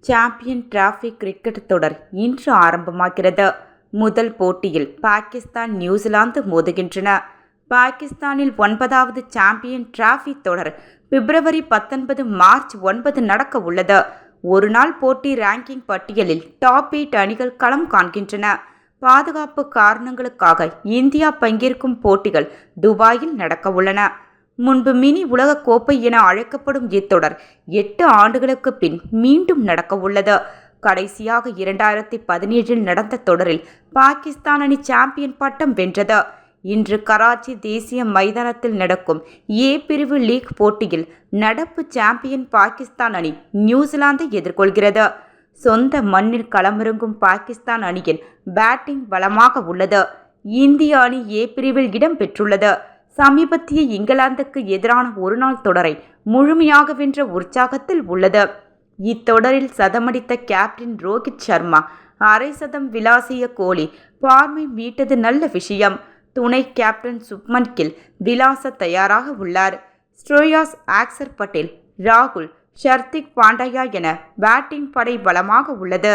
Champion trophy cricket தொடர் இன்று ஆரம்பமாகிறது. முதல் போட்டியில் பாகிஸ்தான், நியூசிலாந்து மோதுகின்றன. பாகிஸ்தானில் 9வது சாம்பியன் டிராபி தொடர் பிப்ரவரி 19, மார்ச் 9 நடக்க உள்ளது. ஒருநாள் போட்டி ரேங்கிங் பட்டியலில் டாப் 8 அணிகள் களம் காண்கின்றன. பாதுகாப்பு காரணங்களுக்காக இந்தியா பங்கேற்கும் போட்டிகள் துபாயில் நடக்க உள்ளன. முன்பு மினி உலக கோப்பை என அழைக்கப்படும் இத்தொடர் 8 ஆண்டுகளுக்கு பின் மீண்டும் நடக்க உள்ளது. கடைசியாக 2017 நடந்த தொடரில் பாகிஸ்தான் அணி சாம்பியன் பட்டம் வென்றது. இன்று கராச்சி தேசிய மைதானத்தில் நடக்கும் ஏ பிரிவு லீக் போட்டியில் நடப்பு சாம்பியன் பாகிஸ்தான் அணி நியூசிலாந்தை எதிர்கொள்கிறது. சொந்த மண்ணில் களமிறங்கும் பாகிஸ்தான் அணியின் பேட்டிங் பலமாக உள்ளது. இந்திய அணி ஏ பிரிவில் இடம் பெற்றுள்ளது. சமீபத்திய இங்கிலாந்துக்கு எதிரான ஒருநாள் தொடரை முழுமையாக வென்ற உற்சாகத்தில் உள்ளது. இத்தொடரில் சதமடித்த கேப்டன் ரோஹித் சர்மா அரை சதம் விளாசிய கோலி பார்மை மீட்டது நல்ல விஷயம். துணை கேப்டன் சுப்மன் கில் விளாச தயாராக உள்ளார். ஸ்ரேயாஸ் அக்சர் பட்டேல், ராகுல், ஹர்திக் பாண்டியா என பேட்டிங் படை பலமாக உள்ளது.